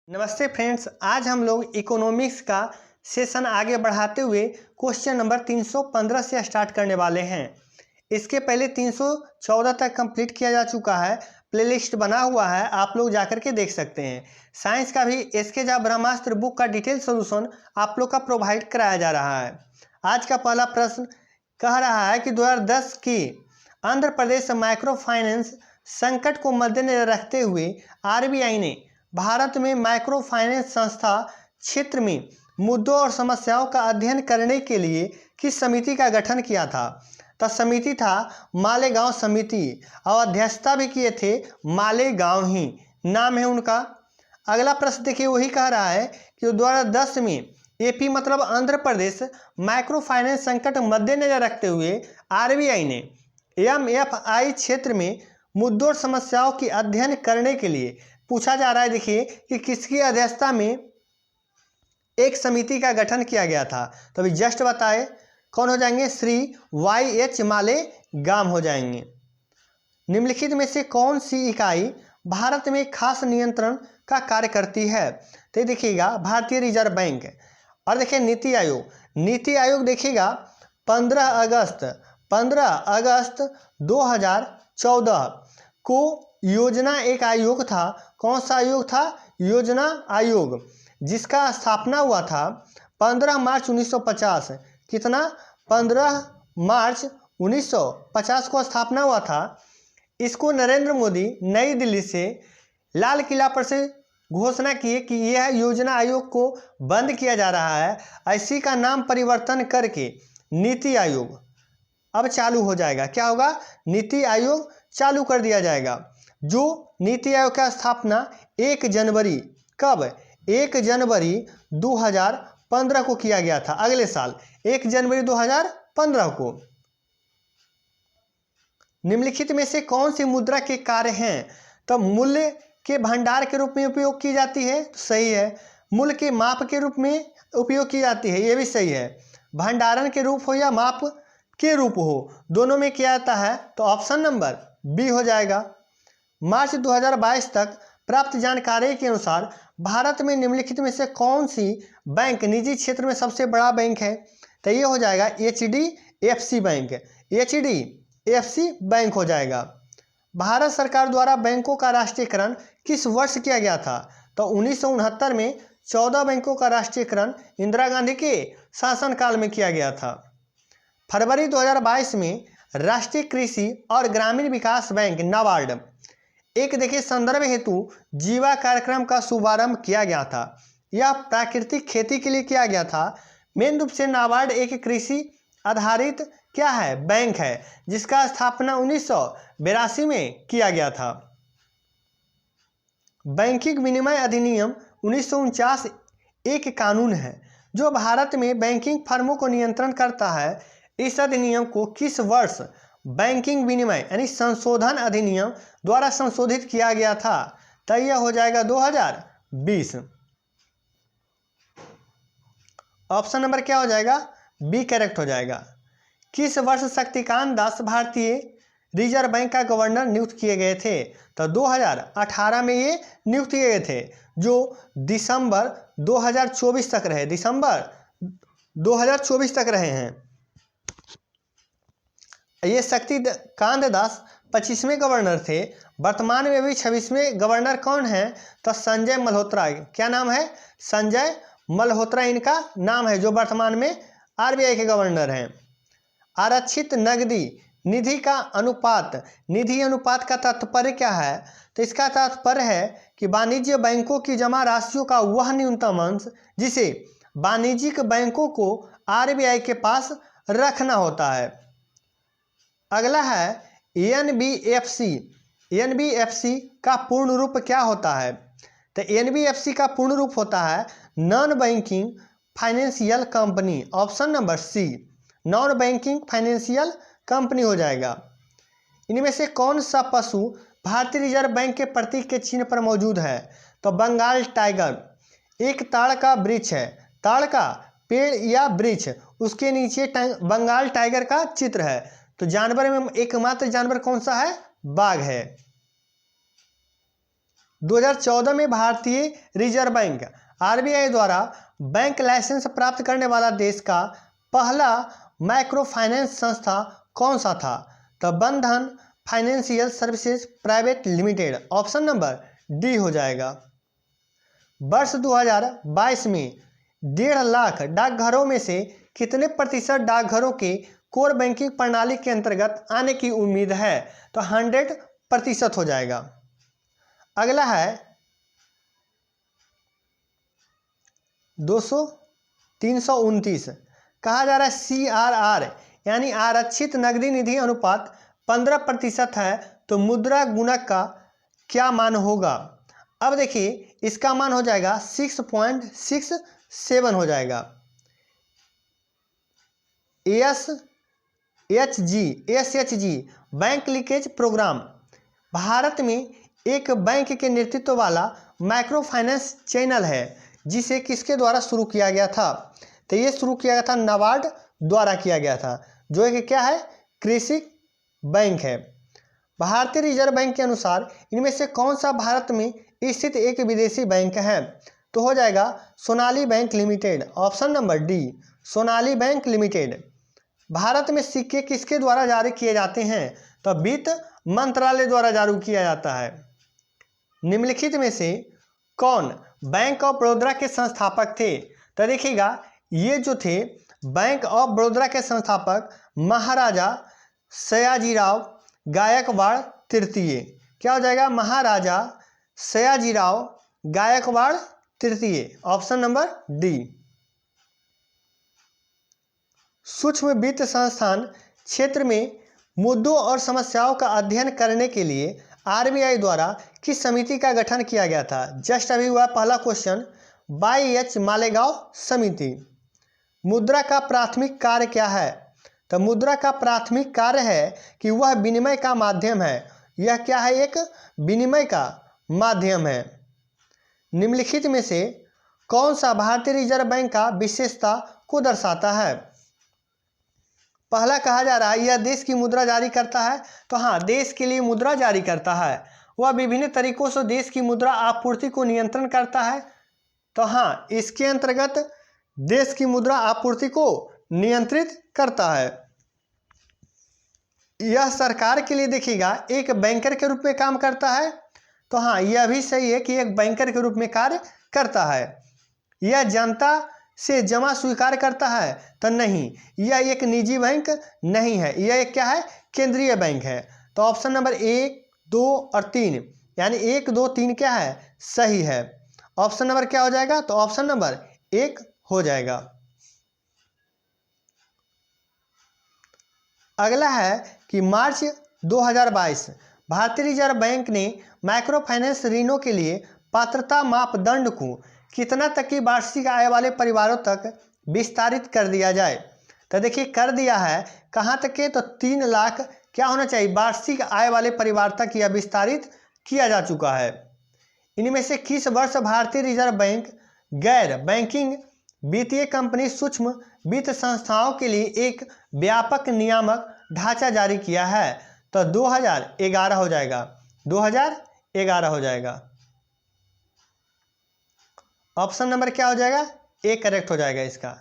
नमस्ते फ्रेंड्स, आज हम लोग इकोनॉमिक्स का सेशन आगे बढ़ाते हुए क्वेश्चन नंबर 315 से स्टार्ट करने वाले हैं। इसके पहले 314 तक कंप्लीट किया जा चुका है। प्लेलिस्ट बना हुआ है, आप लोग जाकर के देख सकते हैं। साइंस का भी एसके झा ब्रह्मास्त्र बुक का डिटेल सोल्यूशन आप लोग का प्रोवाइड कराया जा रहा है। आज का पहला प्रश्न कह रहा है कि 2010 की आंध्र प्रदेश माइक्रो फाइनेंस संकट को मद्देनजर रखते हुए आरबीआई ने भारत में माइक्रो फाइनेंस संस्था क्षेत्र में मुद्दों और समस्याओं का अध्ययन करने के लिए किस समिति का गठन किया था। तो समिति था मालेगांव समिति और अध्यक्षता भी किए थे मालेगांव ही नाम है उनका। अगला प्रश्न देखिए, वही कह रहा है कि 2010 में एपी मतलब आंध्र प्रदेश माइक्रो फाइनेंस संकट मद्देनजर रखते हुए आरबीआई ने एमएफआई क्षेत्र में मुद्दों और समस्याओं की अध्ययन करने के लिए पूछा जा रहा है। देखिए कि किसकी अध्यक्षता में एक समिति का गठन किया गया था। तो अभी जस्ट बताए कौन हो जाएंगे, श्री YH मालेगांव हो जाएंगे। निम्नलिखित में से कौन सी इकाई भारत में खास नियंत्रण का कार्य करती है। तो देखिएगा भारतीय रिजर्व बैंक। और देखिए नीति आयोग देखिएगा 15 अगस्त 2014 को योजना एक आयोग था। कौन सा आयोग था? योजना आयोग, जिसका स्थापना हुआ था 15 मार्च 1950। कितना? 15 मार्च 1950 को स्थापना हुआ था। इसको नरेंद्र मोदी नई दिल्ली से लाल किला पर से घोषणा किए कि यह योजना आयोग को बंद किया जा रहा है। इसी का नाम परिवर्तन करके नीति आयोग अब चालू हो जाएगा। क्या होगा? नीति आयोग चालू कर दिया जाएगा। जो नीति आयोग का स्थापना 1 जनवरी कब? 1 जनवरी 2015 को किया गया था। अगले साल 1 जनवरी 2015 को। निम्नलिखित में से कौन सी मुद्रा के कार्य हैं? तो मूल्य के भंडार के रूप में उपयोग की जाती है, तो सही है। मूल्य के माप के रूप में उपयोग की जाती है, ये भी सही है। भंडारण के रूप हो या माप के रूप हो, दोनों में किया जाता है, तो ऑप्शन नंबर बी हो जाएगा। मार्च 2022 तक प्राप्त जानकारी के अनुसार भारत में निम्नलिखित में से कौन सी बैंक निजी क्षेत्र में सबसे बड़ा बैंक है। तो ये हो जाएगा HDFC बैंक। HDFC बैंक हो जाएगा। भारत सरकार द्वारा बैंकों का राष्ट्रीयकरण किस वर्ष किया गया था। तो 1969 में 14 बैंकों का राष्ट्रीयकरण इंदिरा गांधी के शासनकाल में किया गया था। फरवरी 2022 में राष्ट्रीय कृषि और ग्रामीण विकास बैंक नाबार्ड एक देखिए संदर्भ हेतु जीवा कार्यक्रम का शुभारंभ किया गया था। यह प्राकृतिक खेती के लिए किया गया था। मेन रूप से नाबार्ड एक कृषि आधारित क्या है? बैंक है, जिसका स्थापना 1982 में किया गया था। बैंकिंग विनिमय अधिनियम 1949 एक कानून है जो भारत में बैंकिंग फर्मों को नियंत्रण करता है। इस अधिनियम को किस वर्ष बैंकिंग विनिमय यानी संशोधन अधिनियम द्वारा संशोधित किया गया था। तो यह हो जाएगा 2020। ऑप्शन नंबर क्या हो जाएगा? बी करेक्ट हो जाएगा। किस वर्ष शक्तिकांत दास भारतीय रिजर्व बैंक का गवर्नर नियुक्त किए गए थे। तो 2018 में ये नियुक्त किए गए थे, जो दिसंबर 2024 तक रहे। दिसंबर 2024 तक रहे हैं। ये शक्तिकांत दास 25वें गवर्नर थे। वर्तमान में भी 26वें गवर्नर कौन है? तो संजय मल्होत्रा। क्या नाम है? संजय मल्होत्रा इनका नाम है, जो वर्तमान में आरबीआई के गवर्नर हैं। आरक्षित नकदी निधि का अनुपात, निधि अनुपात का तात्पर्य क्या है? तो इसका तात्पर्य है कि वाणिज्य बैंकों की जमा राशियों का वह न्यूनतम अंश जिसे वाणिज्यिक बैंकों को आरबीआई के पास रखना होता है। अगला है एनबीएफसी। एनबीएफसी का पूर्ण रूप क्या होता है? तो एनबीएफसी का पूर्ण रूप होता है non banking financial company. Option number C, non banking financial company हो जाएगा। इनमें से कौन सा पशु भारतीय रिजर्व बैंक के प्रतीक के चिन्ह पर मौजूद है? तो बंगाल टाइगर। एक ताड़ का वृक्ष है, ताड़ का पेड़ या वृक्ष, उसके नीचे बंगाल टाइगर का चित्र है। तो जानवर में एकमात्र जानवर कौन सा है? बाघ है। 2014 में भारतीय रिजर्व बैंक आरबीआई द्वारा बैंक लाइसेंस प्राप्त करने वाला देश का पहला माइक्रो फाइनेंस संस्था कौन सा था? तो बंधन financial services private limited, option number D हो जाएगा। वर्ष 2022 में 1.5 लाख डाकघरों में से कितने प्रतिशत डाकघरों के कोर बैंकिंग प्रणाली के अंतर्गत आने की उम्मीद है? तो 100% हो जाएगा। अगला है 329, कहा जा रहा है CRR यानी आरक्षित नकदी निधि अनुपात 15% है तो मुद्रा गुणक का क्या मान होगा? अब देखिए इसका मान हो जाएगा 6.67 हो जाएगा। SHG bank linkage programme Bharat में एक बैंक के नेतृत्व वाला माइक्रो फाइनेंस चैनल है जिसे किसके द्वारा शुरू किया गया था? तो ये शुरू किया गया था नाबार्ड द्वारा किया गया था, जो एक क्या है? कृषि बैंक है। भारतीय रिजर्व बैंक के अनुसार इनमें से कौन सा भारत में स्थित एक विदेशी बैंक है? तो हो जाएगा Sonali bank limited, option number D Sonali bank limited. Bharat में सिक्के किसके द्वारा जारी किए जाते हैं? तो वित्त मंत्रालय द्वारा जारी किया जाता है। निम्नलिखित में से कौन बैंक ऑफ बड़ौदा के संस्थापक थे? तो देखिएगा ये जो थे बैंक ऑफ बड़ौदा के संस्थापक महाराजा सयाजीराव गायकवाड़ तृतीय। क्या हो जाएगा? महाराजा सयाजीराव गायकवाड़ तृतीय, ऑप्शन नंबर डी। सूक्ष्म वित्त संस्थान क्षेत्र में मुद्दों और समस्याओं का अध्ययन करने के लिए आरबीआई द्वारा किस समिति का गठन किया गया था? जस्ट अभी हुआ पहला क्वेश्चन, YH मालेगांव समिति। मुद्रा का प्राथमिक कार्य क्या है? तो मुद्रा का प्राथमिक कार्य है कि वह विनिमय का माध्यम है। यह क्या है? एक विनिमय का माध्यम है। निम्नलिखित में से कौन सा भारतीय रिजर्व बैंक का विशेषता को दर्शाता है? पहला कहा जा रहा है यह देश की मुद्रा जारी करता है। तो हाँ, देश के लिए मुद्रा जारी करता है। वह विभिन्न तरीकों से देश की मुद्रा आपूर्ति को नियंत्रण करता है। तो हाँ, इसके अंतर्गत देश की मुद्रा आपूर्ति को नियंत्रित करता है। यह सरकार के लिए देखिएगा एक बैंकर के रूप में काम करता है। तो हाँ, यह भी सही है कि एक बैंकर के रूप में कार्य करता है। यह जनता से जमा स्वीकार करता है? तो नहीं, यह एक निजी बैंक नहीं है, यह एक क्या है? केंद्रीय बैंक है। तो ऑप्शन नंबर 1, 2 और 3 यानी 1, 2, 3 क्या है? सही है। ऑप्शन नंबर क्या हो जाएगा? तो ऑप्शन नंबर 1 हो जाएगा। अगला है कि मार्च 2022 भारतीय रिजर्व बैंक ने माइक्रो फाइनेंस ऋणों के लिए पात्रता मापदंड को कितना तक की वार्षिक आय वाले परिवारों तक विस्तारित कर दिया जाए? तो देखिए कर दिया है कहाँ तक के? तो 3 लाख क्या होना चाहिए? वार्षिक आय वाले परिवार तक यह विस्तारित किया जा चुका है। इनमें से किस वर्ष भारतीय रिजर्व बैंक गैर बैंकिंग वित्तीय कंपनी सूक्ष्म वित्त संस्थाओं के लिए एक व्यापक नियामक ढांचा जारी किया है? तो 2011 हो जाएगा, 2011 हो जाएगा। ऑप्शन नंबर क्या हो जाएगा? ए करेक्ट हो जाएगा इसका।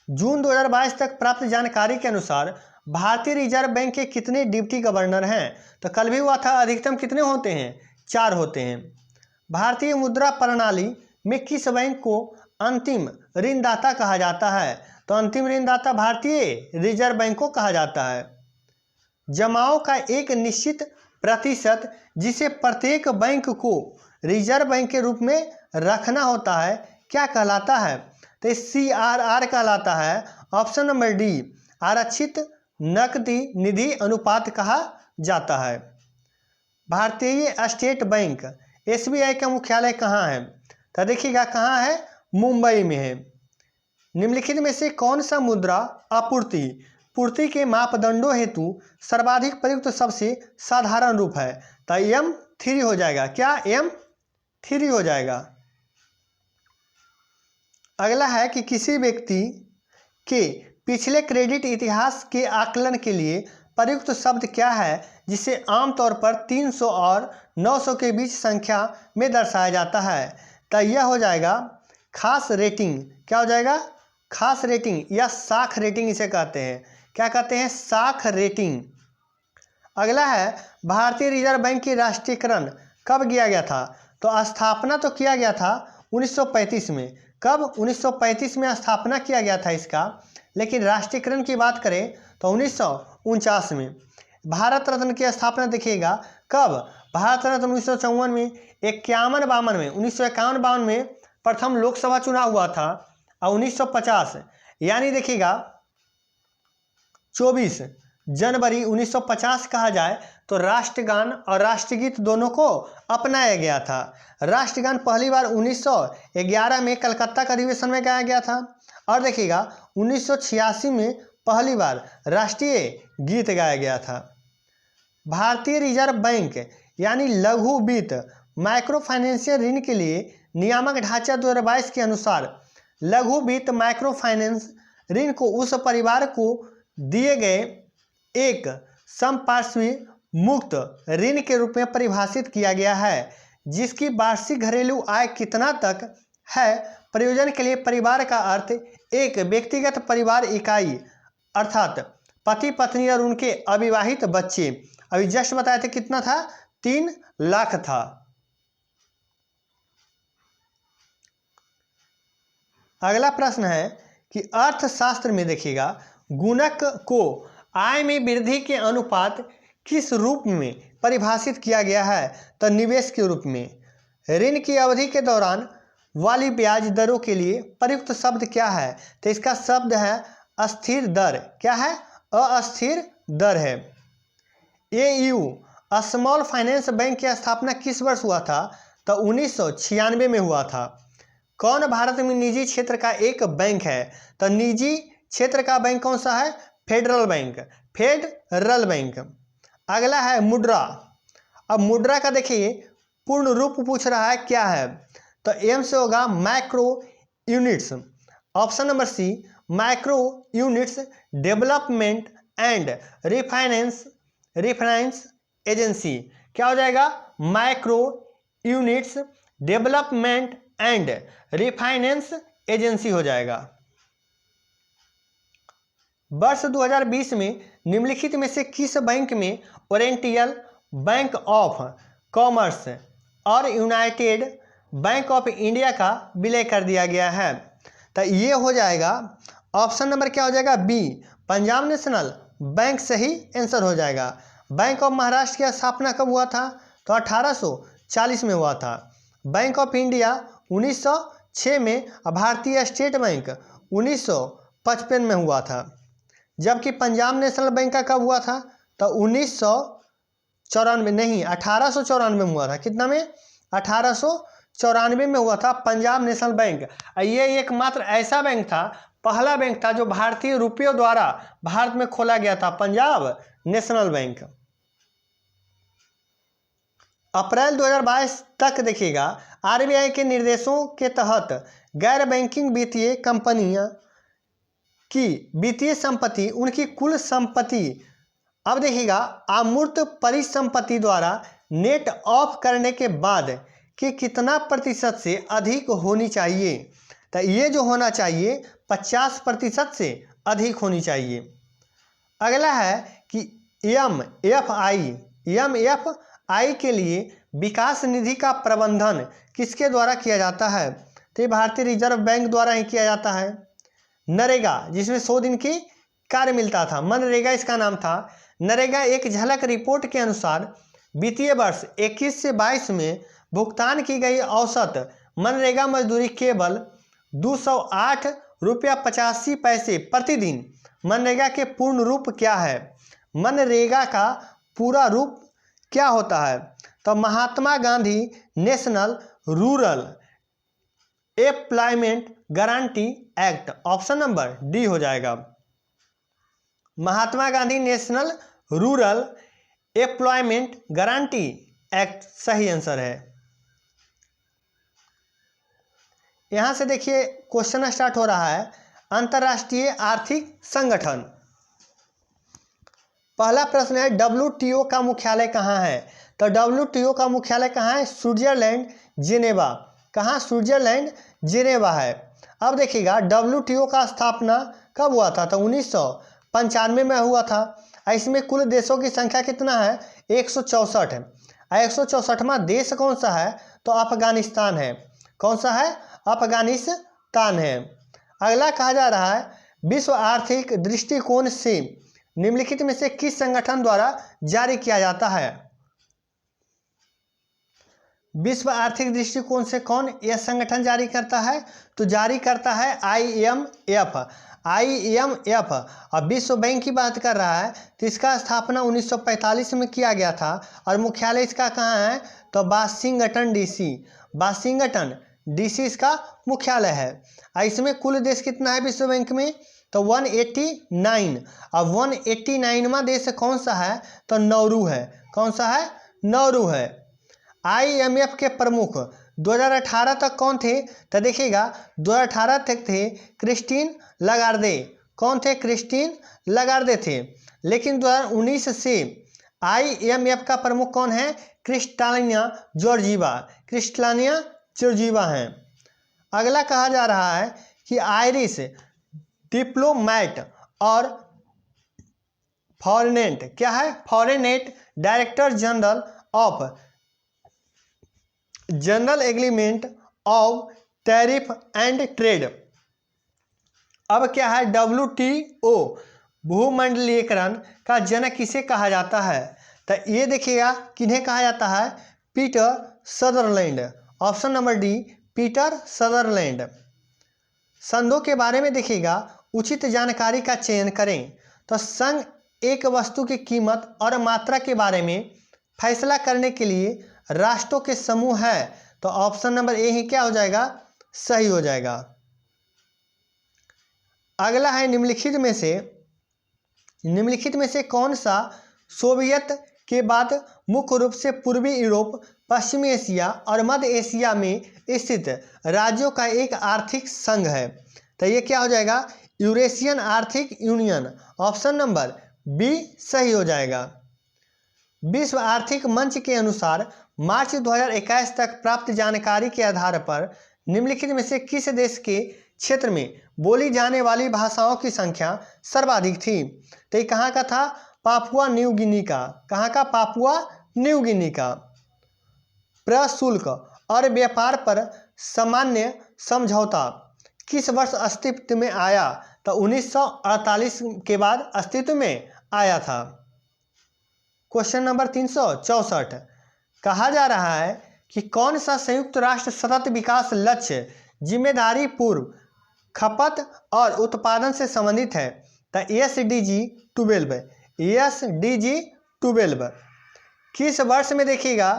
जून 2022 तक प्राप्त जानकारी के अनुसार भारतीय रिजर्व बैंक के कितने डिप्टी गवर्नर हैं? तो कल भी हुआ था, अधिकतम कितने होते हैं? 4 होते हैं। भारतीय मुद्रा प्रणाली में किस बैंक को अंतिम ऋणदाता कहा जाता है? तो अंतिम ऋणदाता भारतीय रिजर्व बैंक को कहा जाता है। जमाओं का एक निश्चित प्रतिशत जिसे प्रत्येक बैंक को रिजर्व बैंक के रूप में रखना होता है क्या कहलाता है? तो CRR कहलाता है। ऑप्शन नंबर डी आरक्षित नकदी निधि अनुपात कहा जाता है। भारतीय स्टेट बैंक SBI का मुख्यालय कहाँ है? तो देखिएगा कहाँ है? मुंबई में है। निम्नलिखित में से कौन सा मुद्रा आपूर्ति पूर्ति के मापदंडों हेतु सर्वाधिक प्रयुक्त सबसे साधारण रूप है? तो M3 हो जाएगा। क्या? M3 हो जाएगा। अगला है कि किसी व्यक्ति के पिछले क्रेडिट इतिहास के आकलन के लिए प्रयुक्त शब्द क्या है जिसे आमतौर पर 300 और 900 के बीच संख्या में दर्शाया जाता है। तो यह हो जाएगा खास रेटिंग। क्या हो जाएगा? खास रेटिंग या साख रेटिंग इसे कहते हैं। क्या कहते हैं? साख रेटिंग। अगला है भारतीय रिजर्व बैंक की राष्ट्रीयकरण कब किया गया था? तो स्थापना तो किया गया था 1935 में। कब? 1935 में स्थापना किया गया था इसका, लेकिन राष्ट्रीयकरण की बात करें तो 1949 में। भारत रत्न की स्थापना देखिएगा कब? भारत रत्न 1954 में, 51-52 में, 1951-52 में प्रथम लोकसभा चुनाव हुआ था, और 1950 यानी देखिएगा 24 जनवरी 1950 कहा जाए तो राष्ट्रगान और राष्ट्रगीत दोनों को अपनाया गया था। राष्ट्रगान पहली बार 1911 में कलकत्ता का अधिवेशन में गाया गया था, और देखिएगा 1986 में पहली बार राष्ट्रीय गीत गाया गया था। भारतीय रिजर्व बैंक यानी लघु वित्त माइक्रो फाइनेंशियल ऋण के लिए नियामक ढांचा 2022 के अनुसार लघु वित्त माइक्रो फाइनेंस ऋण को उस परिवार को दिए गए एक संपार्श्वी मुक्त ऋण के रूप में परिभाषित किया गया है जिसकी वार्षिक घरेलू आय कितना तक है। प्रयोजन के लिए परिवार का अर्थ एक व्यक्तिगत परिवार इकाई अर्थात पति पत्नी और उनके अविवाहित बच्चे। अभी जस्ट बताए थे कितना था? 3 लाख था। अगला प्रश्न है कि अर्थशास्त्र में देखिएगा गुणक को आय में वृद्धि के अनुपात किस रूप में परिभाषित किया गया है? तो निवेश के रूप में। ऋण की अवधि के दौरान वाली ब्याज दरों के लिए प्रयुक्त शब्द क्या है? तो इसका शब्द है अस्थिर दर। क्या है? अस्थिर दर है। AU स्मॉल फाइनेंस बैंक की स्थापना किस वर्ष हुआ था? तो 1996 में हुआ था। कौन भारत में निजी क्षेत्र का एक बैंक है? तो निजी क्षेत्र का बैंक कौन सा है? Federal bank. Federal bank. अगला है मुद्रा। अब मुद्रा का देखिए पूर्ण रूप पूछ रहा है क्या है? तो एम से होगा micro units. Option number C micro units development and refinance agency. क्या हो जाएगा? Micro units development and refinance agency हो जाएगा। वर्ष 2020 में निम्नलिखित में से किस बैंक में ओरिएंटल बैंक ऑफ कॉमर्स और यूनाइटेड बैंक ऑफ इंडिया का विलय कर दिया गया है? तो ये हो जाएगा ऑप्शन नंबर क्या हो जाएगा? बी पंजाब नेशनल बैंक सही आंसर हो जाएगा। बैंक ऑफ महाराष्ट्र की स्थापना कब हुआ था? तो 1840 में हुआ था। बैंक ऑफ इंडिया 1906 में, भारतीय स्टेट बैंक 1955 में हुआ था। जबकि पंजाब नेशनल बैंक का कब हुआ था? तो 1894 में हुआ था। कितना में? 1894 में हुआ था पंजाब नेशनल बैंक। ये एकमात्र ऐसा बैंक था, पहला बैंक था जो भारतीय रुपयों द्वारा भारत में खोला गया था, पंजाब नेशनल बैंक। अप्रैल 2022 तक देखिएगा RBI के निर्देशों के तहत गैर बैंकिंग वित्तीय कंपनियां की वित्तीय संपत्ति उनकी कुल संपत्ति अब देखिएगा अमूर्त परिसंपत्ति द्वारा नेट ऑफ करने के बाद कि कितना प्रतिशत से अधिक होनी चाहिए? तो ये जो होना चाहिए 50% से अधिक होनी चाहिए। अगला है कि MFI के लिए विकास निधि का प्रबंधन किसके द्वारा किया जाता है? तो ये भारतीय रिजर्व बैंक द्वारा ही किया जाता है। नरेगा जिसमें 100 दिन की कार्य मिलता था, मनरेगा इसका नाम था। नरेगा एक झलक रिपोर्ट के अनुसार वित्तीय वर्ष 21 से 22 में भुगतान की गई औसत मनरेगा मजदूरी केवल 208 रुपया 85 पैसे प्रतिदिन। मनरेगा के पूर्ण रूप क्या है? मनरेगा का पूरा रूप क्या होता है? तो Mahatma Gandhi national rural employment guarantee act. Option number D हो जाएगा। Mahatma Gandhi national rural employment guarantee act सही आंसर है। यहां से देखिए क्वेश्चन स्टार्ट हो रहा है। अंतर्राष्ट्रीय आर्थिक संगठन, पहला प्रश्न है WTO का मुख्यालय कहाँ है? तो WTO का मुख्यालय कहाँ है? Switzerland Geneva. कहाँ? स्विट्जरलैंड जिनेवा है। अब देखिएगा WTO का स्थापना कब हुआ था? तो 1995 में हुआ था। इसमें कुल देशों की संख्या कितना है? 164 है। 164वां देश कौन सा है? तो अफगानिस्तान है। कौन सा है? अफगानिस्तान है। अगला कहा जा रहा है विश्व आर्थिक दृष्टिकोण से निम्नलिखित में से किस संगठन द्वारा जारी किया जाता है? विश्व आर्थिक दृष्टिकोण से कौन यह संगठन जारी करता है? तो जारी करता है IMF। IMF। अब विश्व बैंक की बात कर रहा है तो इसका स्थापना 1945 में किया गया था और मुख्यालय इसका कहाँ है? तो वाशिंगटन DC। वाशिंगटन DC इसका मुख्यालय है। और इसमें कुल देश कितना है विश्व बैंक में? तो 189। अब 189वां देश कौन सा है? तो नौरू है। कौन सा है? नौरू है। IMF के प्रमुख 2018 तक कौन थे? तो देखिएगा 2018 तक थे क्रिस्टीन लगार्दे। कौन थे? क्रिस्टीन लगार्दे थे। लेकिन 2019 से IMF का प्रमुख कौन है? Kristalina Georgieva. क्रिस्टालिना जॉर्जीवा हैं। अगला कहा जा रहा है कि आयरिश डिप्लोमैट और फॉरेनेट क्या है? फॉरेनेट director general of general agreement of tariff and trade. अब क्या है? WTO भूमंडलीकरण का जनक किसे कहा जाता है? तो ये देखिएगा किन्हें कहा जाता है? Peter Sutherland. Option number D Peter Sutherland. संघों के बारे में देखिएगा उचित जानकारी का चयन करें। तो संघ एक वस्तु की कीमत और मात्रा के बारे में फैसला करने के लिए राष्ट्रों के समूह है। तो ऑप्शन नंबर ए ही क्या हो जाएगा? सही हो जाएगा। अगला है निम्नलिखित में से कौन सा सोवियत के बाद मुख्य रूप से पूर्वी यूरोप, पश्चिमी एशिया और मध्य एशिया में स्थित राज्यों का एक आर्थिक संघ है? तो ये क्या हो जाएगा? यूरेशियन आर्थिक यूनियन। ऑप्शन नंबर बी सही हो जाएगा। विश्व आर्थिक मंच के अनुसार मार्च 2021 तक प्राप्त जानकारी के आधार पर निम्नलिखित में से किस देश के क्षेत्र में बोली जाने वाली भाषाओं की संख्या सर्वाधिक थी? तो ये कहाँ का था? पापुआ न्यू गिनी का। कहाँ का? पापुआ न्यू गिनी का। प्रशुल्क और व्यापार पर सामान्य समझौता किस वर्ष अस्तित्व में आया? तो 1948 के बाद अस्तित्व में आया था। क्वेश्चन नंबर 364 कहा जा रहा है कि कौन सा संयुक्त राष्ट्र सतत विकास लक्ष्य जिम्मेदारी पूर्व खपत और उत्पादन से संबंधित है? तो SDG 12। SDG 12 किस वर्ष में देखिएगा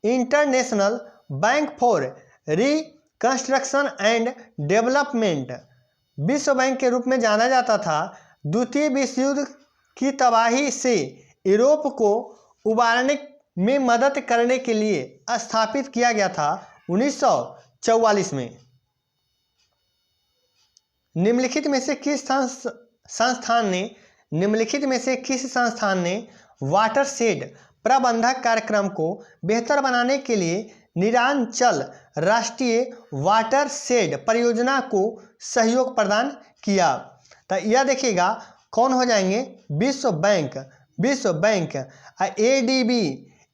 international bank for reconstruction and development विश्व बैंक के रूप में जाना जाता था? द्वितीय विश्व युद्ध की तबाही से यूरोप को उबारने में मदद करने के लिए स्थापित किया गया था 1944 में। निम्नलिखित में से किस संस्थान ने वाटरशेड प्रबंधक कार्यक्रम को बेहतर बनाने के लिए निरांचल राष्ट्रीय वाटरशेड परियोजना को सहयोग प्रदान किया? तो यह देखिएगा कौन हो जाएंगे? विश्व बैंक। ADB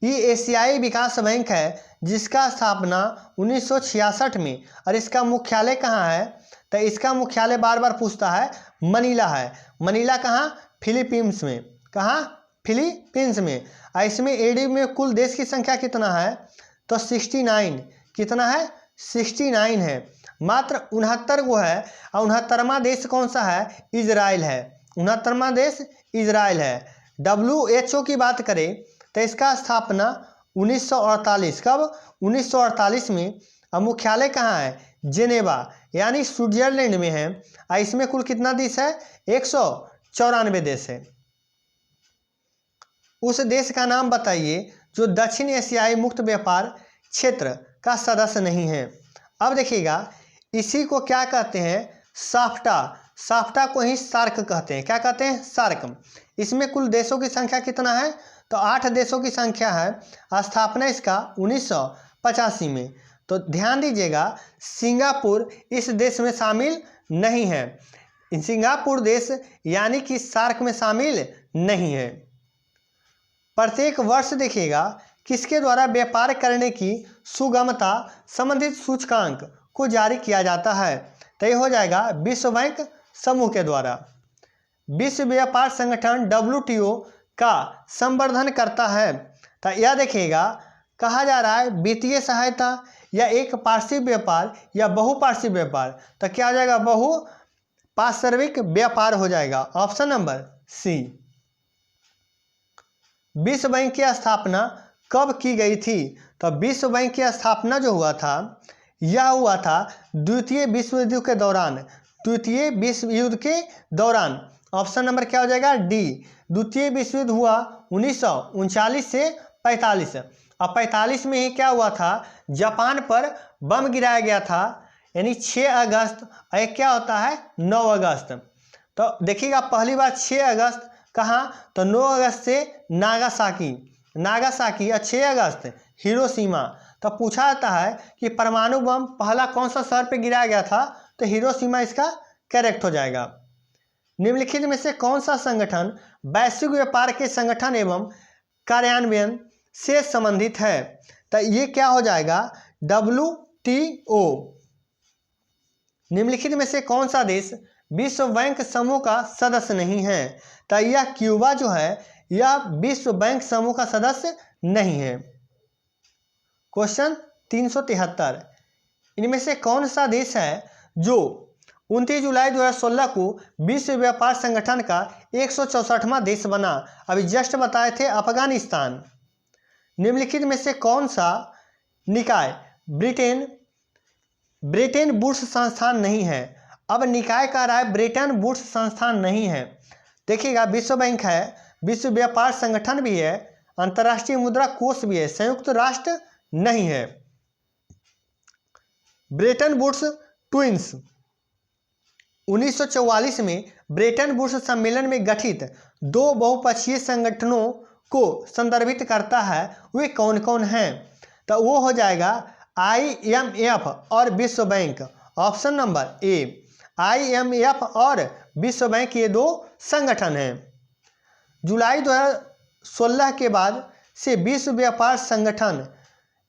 ये एशियाई विकास बैंक है जिसका स्थापना 1966 में और इसका मुख्यालय कहाँ है? तो इसका मुख्यालय बार बार पूछता है मनीला है। मनीला कहाँ? फिलीपींस में। कहाँ? फिलीपींस में। और इसमें ADB में कुल देश की संख्या कितना है? तो 69। कितना है? 69 है। मात्र 69 को है। और 69वां देश कौन सा है? इजराइल है। 69वां देश इजराइल है। WHO की बात करें तो इसका स्थापना 1948 कब? 1948 में। अब मुख्यालय कहाँ है? जिनेवा यानी स्विट्जरलैंड में है। और इसमें कुल कितना देश है? 194 देश है। उस देश का नाम बताइए जो दक्षिण एशियाई मुक्त व्यापार क्षेत्र का सदस्य नहीं है। अब देखिएगा इसी को क्या कहते हैं? साफ्टा। साफ्टा को ही सार्क कहते हैं। क्या कहते हैं? सार्क। इसमें कुल देशों की संख्या कितना है? तो 8 देशों की संख्या है। स्थापना इसका 1985 में। तो ध्यान दीजिएगा, सिंगापुर इस देश में शामिल नहीं है। सिंगापुर देश यानी कि सार्क में शामिल नहीं है। प्रत्येक वर्ष देखिएगा किसके द्वारा व्यापार करने की सुगमता संबंधित सूचकांक को जारी किया जाता है? तो ये हो जाएगा विश्व बैंक समूह के द्वारा। विश्व व्यापार संगठन WTO का संवर्धन करता है। तो यह देखिएगा कहा जा रहा है वित्तीय सहायता या एक पार्श्विक व्यापार या बहुपार्श्विक व्यापार। तो क्या हो जाएगा? बहुपार्श्विक व्यापार हो जाएगा। Option number C. विश्व बैंक की स्थापना कब की गई थी? तो विश्व बैंक की स्थापना जो हुआ था यह हुआ था द्वितीय विश्व युद्ध के दौरान। द्वितीय विश्व युद्ध के दौरान। ऑप्शन नंबर क्या हो जाएगा? डी। द्वितीय विश्व युद्ध हुआ 1939 से 45। अब 45 में ही क्या हुआ था? जापान पर बम गिराया गया था, यानी 6 अगस्त। एक क्या होता है? 9 अगस्त। तो देखिएगा पहली बार 6 अगस्त कहाँ? तो 9 अगस्त से नागासाकी और 6 अगस्त हिरोशिमा। तो पूछा जाता है कि परमाणु बम पहला कौन सा शहर पे गिराया गया था? तो हिरोशिमा इसका करेक्ट हो जाएगा। निम्नलिखित में से कौन सा संगठन वैश्विक व्यापार के संगठन एवं कार्यान्वयन से संबंधित है? तो ये क्या हो जाएगा? WTO। निम्नलिखित में से कौन सा देश विश्व बैंक समूह का सदस्य नहीं है? तो यह क्यूबा जो है यह विश्व बैंक समूह का सदस्य नहीं है। क्वेश्चन 373, इनमें से कौन सा देश है जो 29 जुलाई 2016 को विश्व व्यापार संगठन का 164वां देश बना? अभी जस्ट बताए थे अफगानिस्तान। निम्नलिखित में से कौन सा निकाय ब्रिटेन वुड्स संस्थान नहीं है? अब निकाय कह रहा है ब्रिटेन वुड्स संस्थान नहीं है। देखिएगा विश्व बैंक है, विश्व व्यापार संगठन भी है, अंतर्राष्ट्रीय मुद्रा कोष भी है, संयुक्त राष्ट्र नहीं है। ब्रेटन वुड्स ट्विंस 1944 में ब्रेटन वुड्स सम्मेलन में गठित 2 बहुपक्षीय संगठनों को संदर्भित करता है। वे कौन कौन हैं? तो वो हो जाएगा IMF और विश्व bank. Option number A. IMF और विश्व बैंक ये 2 संगठन हैं। जुलाई 2016 के बाद से विश्व व्यापार संगठन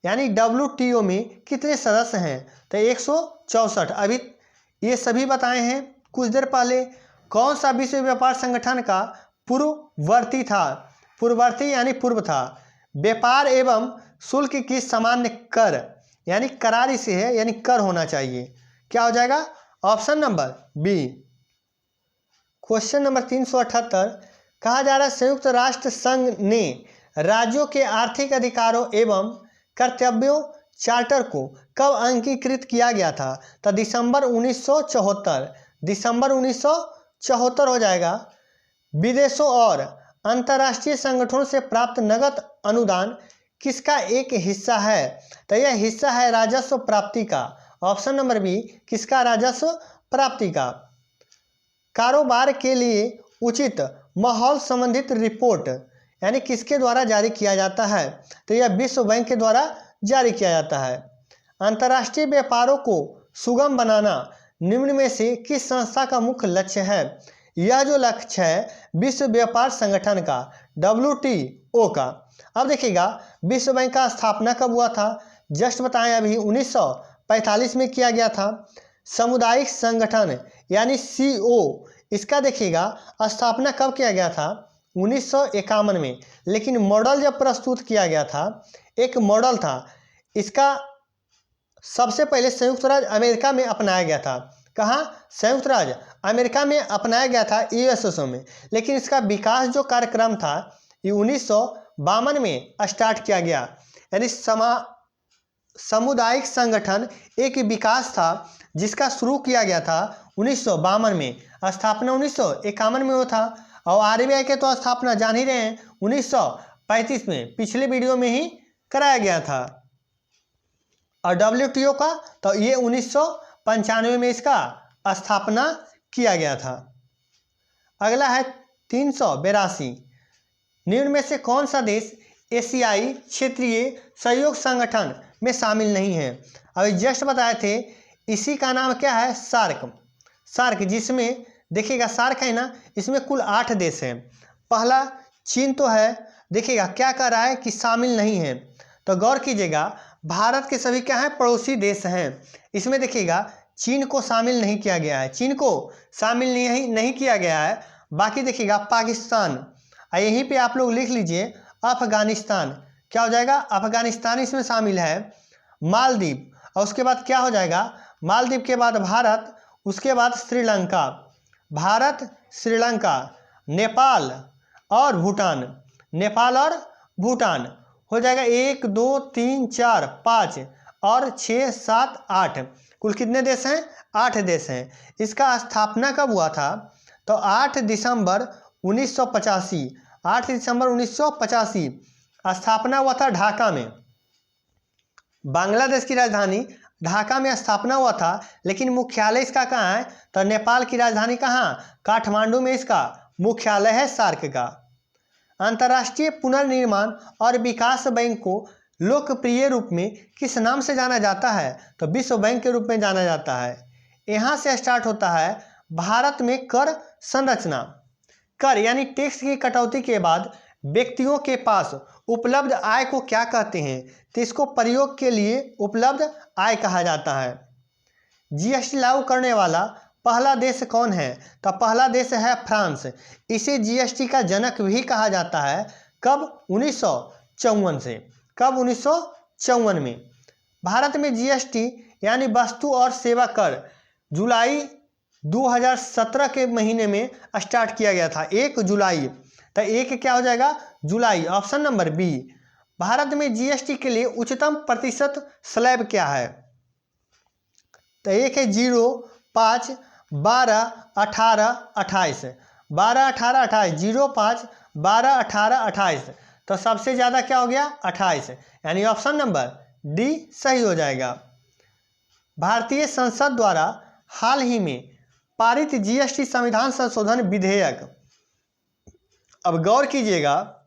यानी WTO में कितने सदस्य हैं? तो 164। अभी ये सभी बताए हैं कुछ देर पहले। कौन सा विश्व व्यापार संगठन का पूर्ववर्ती था? पूर्ववर्ती यानी पूर्व था। व्यापार एवं शुल्क की सामान्य कर यानी करारी से है, यानी कर होना चाहिए। क्या हो जाएगा? Option number B. Question number 378, कहा जा रहा है संयुक्त राष्ट्र संघ ने राज्यों के आर्थिक अधिकारों एवं कर्तव्यों चार्टर को कब अंगीकृत किया गया था? तो दिसंबर 1974। दिसंबर 1974 हो जाएगा। विदेशों और अंतर्राष्ट्रीय संगठनों से प्राप्त नगद अनुदान किसका एक हिस्सा है? तो यह हिस्सा है राजस्व प्राप्ति का। Option number B. किसका? राजस्व प्राप्ति का। कारोबार के लिए उचित माहौल संबंधित रिपोर्ट यानी किसके द्वारा जारी किया जाता है? तो यह विश्व बैंक के द्वारा जारी किया जाता है। अंतर्राष्ट्रीय व्यापारों को सुगम बनाना निम्न में से किस संस्था का मुख्य लक्ष्य है? यह जो लक्ष्य है विश्व व्यापार संगठन का, WTO का। अब देखिएगा विश्व बैंक का स्थापना कब हुआ था? जस्ट बताएं अभी 1945 में किया गया था। सामुदायिक संगठन यानी CO, इसका देखिएगा स्थापना कब किया गया था? 1951 में। लेकिन मॉडल जब प्रस्तुत किया गया था, एक मॉडल था, इसका सबसे पहले संयुक्त राज्य अमेरिका में अपनाया गया था। कहाँ? संयुक्त राज्य अमेरिका में अपनाया गया था, USSR में। लेकिन इसका विकास जो कार्यक्रम था ये 1952 में स्टार्ट किया गया। यानी सामुदायिक संगठन एक विकास था जिसका शुरू किया गया था 1952 में। स्थापना 1951 में हुआ था। और RBI के तो स्थापना जान ही रहे हैं 1935 में, पिछले वीडियो में ही कराया गया था। और WTO का तो ये 1995 में इसका स्थापना किया गया था। अगला है 382, निम्न में से कौन सा देश एशियाई क्षेत्रीय सहयोग संगठन में शामिल नहीं है? अभी जस्ट बताए थे, इसी का नाम क्या है? सार्क। सार्क, जिसमें देखिएगा सार्क है ना, इसमें कुल 8 देश हैं। पहला चीन तो है, देखिएगा क्या कर रहा है कि शामिल नहीं है। तो गौर कीजिएगा, भारत के सभी क्या हैं? पड़ोसी देश हैं। इसमें देखिएगा चीन को शामिल नहीं किया गया है, चीन को शामिल नहीं किया गया है। बाकी देखिएगा पाकिस्तान, यहीं पे आप लोग लिख लीजिए अफगानिस्तान, क्या हो जाएगा? अफगानिस्तान इसमें शामिल है। मालदीव, और उसके बाद क्या हो जाएगा? मालदीव के बाद भारत, उसके बाद श्रीलंका, भारत श्रीलंका, नेपाल और भूटान, नेपाल और भूटान हो जाएगा 1 2 3 4 5 और 6 7 8, कुल कितने देश हैं? 8 देश हैं। इसका स्थापना कब हुआ था? तो 8 दिसंबर 1985, 8 दिसंबर 1985 स्थापना हुआ था ढाका में। बांग्लादेश की राजधानी ढाका में स्थापना हुआ था, लेकिन मुख्यालय इसका कहाँ है? तो नेपाल की राजधानी कहाँ? काठमांडू में इसका मुख्यालय है सार्क का। अंतर्राष्ट्रीय पुनर्निर्माण और विकास बैंक को लोकप्रिय रूप में किस नाम से जाना जाता है? तो विश्व बैंक के रूप में जाना जाता है। यहाँ से स्टार्ट होता है भारत में कर संरचना। कर यानी टैक्स की कटौती के बाद व्यक्तियों के पास उपलब्ध आय को क्या कहते हैं? तो इसको प्रयोग के लिए उपलब्ध आय कहा जाता है। जीएसटी लागू करने वाला पहला देश कौन है? तो पहला देश है फ्रांस। इसे जीएसटी का जनक भी कहा जाता है। कब? 1954 से। कब? 1954 में। भारत में जीएसटी यानी वस्तु और सेवा कर जुलाई 2017 के महीने में स्टार्ट किया गया था, 1 जुलाई। तो एक क्या हो जाएगा? जुलाई, ऑप्शन नंबर बी। भारत में जीएसटी के लिए उच्चतम प्रतिशत स्लैब क्या है? तो एक है 0, 5, 12, 18, 28, 12, 18, 28, 0, 5, 12, 18, 28। तो सबसे ज़्यादा क्या हो गया? 28, यानी ऑप्शन नंबर डी सही हो जाएगा। भारतीय संसद द्वारा हाल ही में पारित जीएसटी संविधान संशोधन विधेयक, अब गौर कीजिएगा,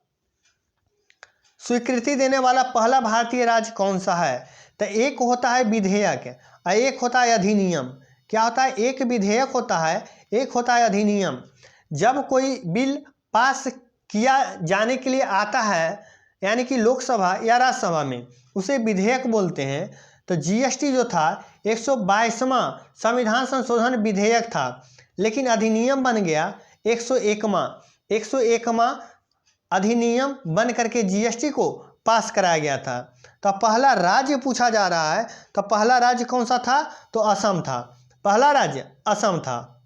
स्वीकृति देने वाला पहला भारतीय राज्य कौन सा है? तो एक होता है विधेयक और एक होता है अधिनियम। क्या होता है? एक विधेयक होता है, एक होता है अधिनियम। जब कोई बिल पास किया जाने के लिए आता है, यानी कि लोकसभा या राज्यसभा में, उसे विधेयक बोलते हैं। तो जीएसटी जो था 122वां संविधान संशोधन विधेयक था, लेकिन अधिनियम बन गया 101वां अधिनियम बन करके जीएसटी को पास कराया गया था। तो पहला राज्य पूछा जा रहा है, तो पहला राज्य कौन सा था? तो असम था। पहला राज्य असम था।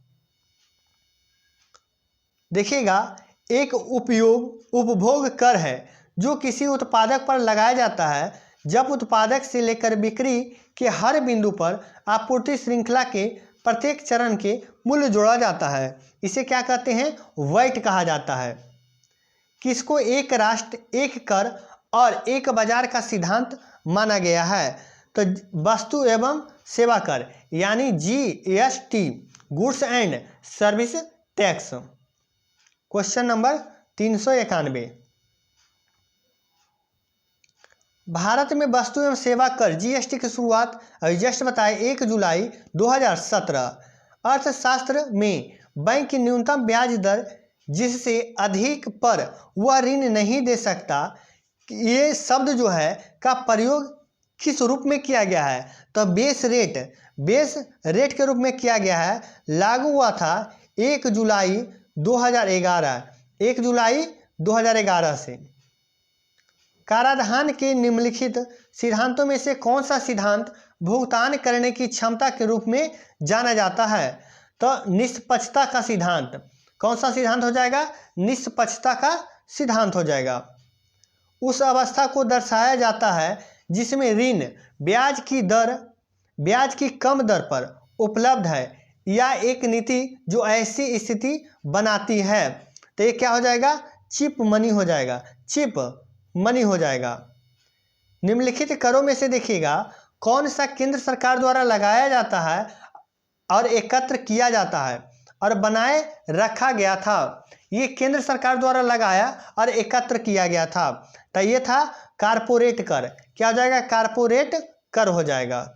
देखिएगा, एक उपभोग कर है जो किसी उत्पादक पर लगाया जाता है जब उत्पादक से लेकर बिक्री के हर बिंदु पर आपूर्ति श्रृंखला के प्रत्येक चरण के मूल्य जोड़ा जाता है। इसे क्या कहते हैं? वैट कहा जाता है। किसको एक राष्ट्र एक कर और एक बाजार का सिद्धांत माना गया है? तो वस्तु एवं सेवा कर यानी GST, goods and service tax. Question number 391, Bharat में वस्तु एवं सेवा कर जीएसटी की शुरुआत अभी जस्ट बताए 1 जुलाई 2017। अर्थशास्त्र में बैंक की न्यूनतम ब्याज दर जिससे अधिक पर वह ऋण नहीं दे सकता, ये शब्द जो है का प्रयोग किस रूप में किया गया है? तो बेस रेट के रूप में किया गया है। लागू हुआ था 1 जुलाई 2011, 1 जुलाई 2011 से। कराधान के निम्नलिखित सिद्धांतों में से कौन सा सिद्धांत भुगतान करने की क्षमता के रूप में जाना जाता है? तो निष्पक्षता का सिद्धांत। कौन सा सिद्धांत हो जाएगा? निष्पक्षता का सिद्धांत हो जाएगा। उस अवस्था को दर्शाया जाता है जिसमें ऋण ब्याज की कम दर पर उपलब्ध है या एक नीति जो ऐसी स्थिति बनाती है। तो ये क्या हो जाएगा? चिप मनी हो जाएगा, चिप मनी हो जाएगा। निम्नलिखित करों में से देखिएगा, कौन सा केंद्र सरकार द्वारा लगाया जाता है और एकत्र किया जाता है? और बनाए रखा गया था। ये केंद्र सरकार द्वारा लगाया और एकत्र किया गया था। तो ये था कारपोरेट कर। क्या हो जाएगा? कारपोरेट कर हो जाएगा।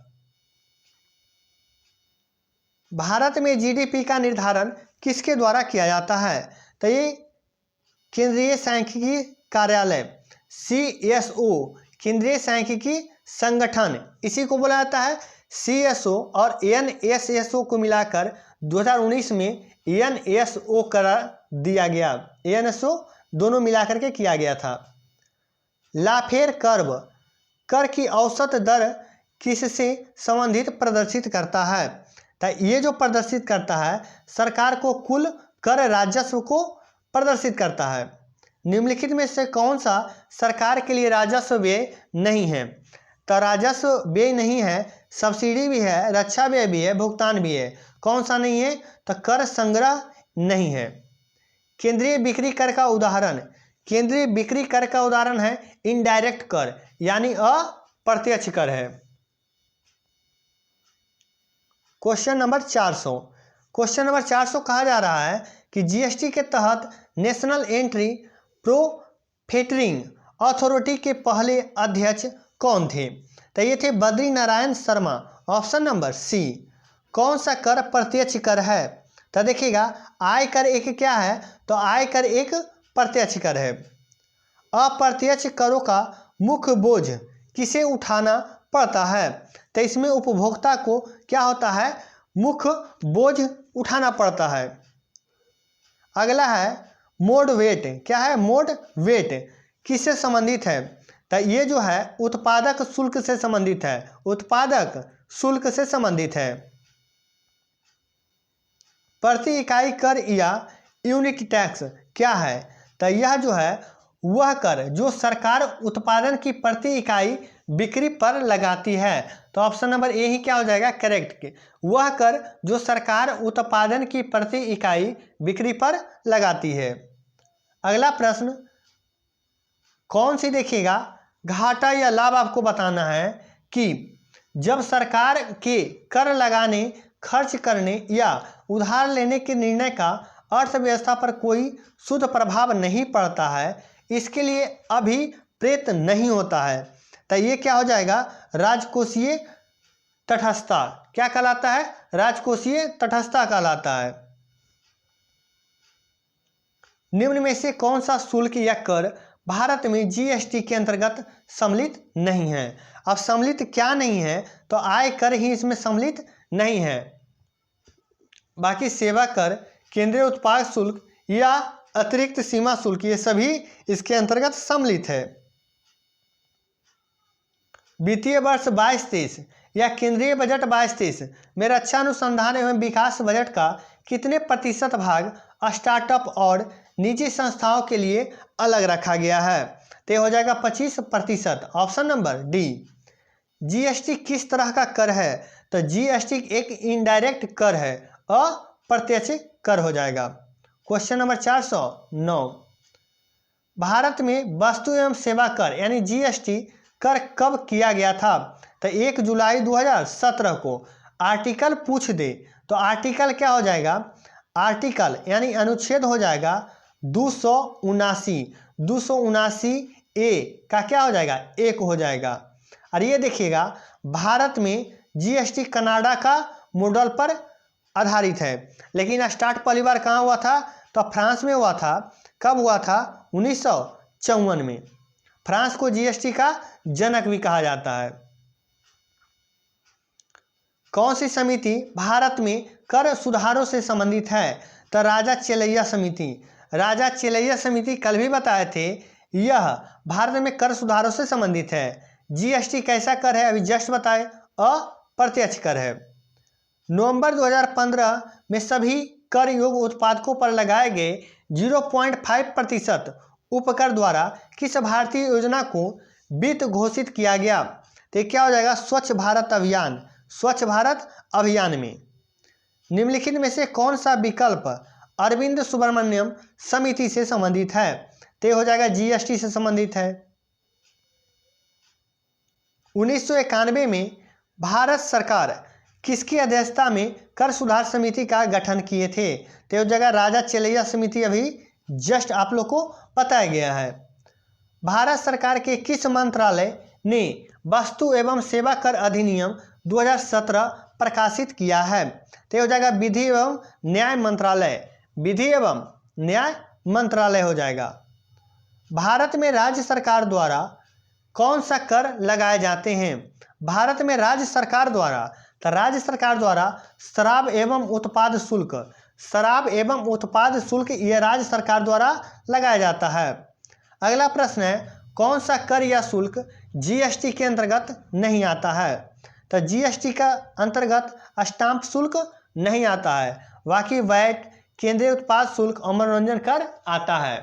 भारत में जीडीपी का निर्धारण किसके द्वारा किया जाता है? तो ये केंद्रीय सांख्यिकी कार्यालय CSO, केंद्रीय सांख्यिकी संगठन, इसी को बोला जाता है CSO, और NSSO को मिलाकर 2019 में NSO करा दिया गया। NSO दोनों मिलाकर के किया गया था। लाफेर कर्व कर की औसत दर किससे संबंधित प्रदर्शित करता है? तो ये जो प्रदर्शित करता है सरकार को कुल कर राजस्व को प्रदर्शित करता है। निम्नलिखित में से कौन सा सरकार के लिए राजस्व व्यय नहीं है? तो राजस्व व्यय नहीं है, सब्सिडी भी है, रक्षा व्यय भी है, भुगतान भी है। कौन सा नहीं है? तो कर संग्रह नहीं है। केंद्रीय बिक्री कर का उदाहरण, केंद्रीय बिक्री कर का उदाहरण है इनडायरेक्ट कर, यानी अप्रत्यक्ष कर है। क्वेश्चन नंबर 400, क्वेश्चन नंबर 400 कहा जा रहा है कि जीएसटी के तहत नेशनल एंट्री प्रोफेटरिंग अथॉरिटी के पहले अध्यक्ष कौन थे? तो ये थे Badri Narayan Sharma. Option number C। कौन सा कर प्रत्यक्ष कर है? तो देखिएगा आय कर एक क्या है? तो आय कर एक प्रत्यक्ष कर है। अप्रत्यक्ष करों का मुख्य बोझ किसे उठाना पड़ता है? तो इसमें उपभोक्ता को क्या होता है? मुख्य बोझ उठाना पड़ता है। अगला है मोड वेट। क्या है? मोड वेट किससे संबंधित है? तो ये जो है उत्पादक शुल्क से संबंधित है, उत्पादक शुल्क से संबंधित है। प्रति इकाई कर या यूनिट टैक्स क्या है? तो यह जो है वह कर जो सरकार उत्पादन की प्रति इकाई बिक्री पर लगाती है। तो ऑप्शन नंबर ए ही क्या हो जाएगा? करेक्ट। वह कर जो सरकार उत्पादन की प्रति इकाई बिक्री पर लगाती है। अगला प्रश्न कौन सी देखिएगा घाटा या लाभ आपको बताना है कि जब सरकार के कर लगाने, खर्च करने या उधार लेने के निर्णय का अर्थव्यवस्था पर कोई शुद्ध प्रभाव नहीं पड़ता है, इसके लिए अभिप्रेत नहीं होता है। तो ये क्या हो जाएगा? राजकोषीय तटस्थता। क्या कहलाता है? राजकोषीय तटस्थता कहलाता है। निम्न में से कौन सा शुल्क या कर भारत में जीएसटी के अंतर्गत सम्मिलित नहीं है? अब सम्मिलित क्या नहीं है? तो आय कर ही इसमें सम्मिलित नहीं है। बाकी सेवा कर, केंद्रीय उत्पाद शुल्क या अतिरिक्त सीमा शुल्क ये सभी इसके अंतर्गत सम्मिलित है। वित्तीय वर्ष 22-23 या केंद्रीय बजट 22-23 में रक्षा अनुसंधान एवं विकास बजट का कितने प्रतिशत भाग स्टार्टअप और निजी संस्थाओं के लिए अलग रखा गया है? तो हो जाएगा 25%। Option number D. जीएसटी किस तरह का कर है? तो जीएसटी एक इनडायरेक्ट कर है, अप्रत्यक्ष कर हो जाएगा। क्वेश्चन नंबर 409, भारत में वस्तु एवं सेवा कर यानी जीएसटी कर कब किया गया था? तो 1 जुलाई 2017 को। आर्टिकल पूछ दे तो आर्टिकल क्या हो जाएगा? आर्टिकल यानी अनुच्छेद हो जाएगा 279 ए का क्या हो जाएगा? 1 हो जाएगा। और ये देखिएगा भारत में जीएसटी कनाडा का मॉडल पर आधारित है, लेकिन स्टार्ट पहली बार कहाँ हुआ था? तो फ्रांस में हुआ था। कब हुआ था? 1954 में। फ्रांस को जीएसटी का जनक भी कहा जाता है। कौन सी समिति भारत में कर सुधारों से संबंधित है? तो राजा चेलैया समिति। राजा चेलैया समिति कल भी बताए थे, यह भारत में कर सुधारों से संबंधित है। जीएसटी कैसा कर है? अभी जस्ट बताए, अप्रत्यक्ष कर है। नवंबर 2015 में सभी कर योग्य उत्पादकों पर लगाए गए 0.5% उपकर द्वारा किस भारतीय योजना को वित्त घोषित किया गया? तो क्या हो जाएगा? स्वच्छ भारत अभियान। स्वच्छ भारत अभियान में निम्नलिखित में से कौन सा विकल्प अरविंद सुब्रमण्यम समिति से संबंधित है? तो हो जाएगा जीएसटी से संबंधित है। 1991 में भारत सरकार किसकी अध्यक्षता में कर सुधार समिति का गठन किए थे? तो इस जगह राजा चेलैया समिति अभी जस्ट आप लोग को बताया गया है। भारत सरकार के किस मंत्रालय ने वस्तु एवं सेवा कर अधिनियम 2017 प्रकाशित किया है? तो हो जाएगा विधि एवं न्याय मंत्रालय, विधि एवं न्याय मंत्रालय हो जाएगा। भारत में राज्य सरकार द्वारा कौन सा कर लगाए जाते हैं? भारत में राज्य सरकार द्वारा, तो राज्य सरकार द्वारा शराब एवं उत्पाद शुल्क, शराब एवं उत्पाद शुल्क यह राज्य सरकार द्वारा लगाया जाता है। अगला प्रश्न है, कौन सा कर या शुल्क जीएसटी के अंतर्गत नहीं आता है? तो जीएसटी का अंतर्गत स्टाम्प शुल्क नहीं आता है, बाकी वैट, केंद्रीय उत्पाद शुल्क और मनोरंजन कर आता है।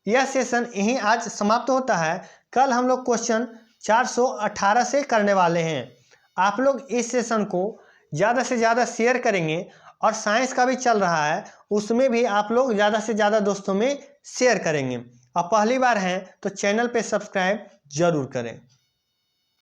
यह सेशन यहीं आज समाप्त होता है। कल हम लोग क्वेश्चन 418 से करने वाले हैं। आप लोग इस सेशन को ज़्यादा से ज़्यादा शेयर करेंगे और साइंस का भी चल रहा है, उसमें भी आप लोग ज़्यादा से ज़्यादा दोस्तों में शेयर करेंगे। और पहली बार हैं तो चैनल पे सब्सक्राइब जरूर करें।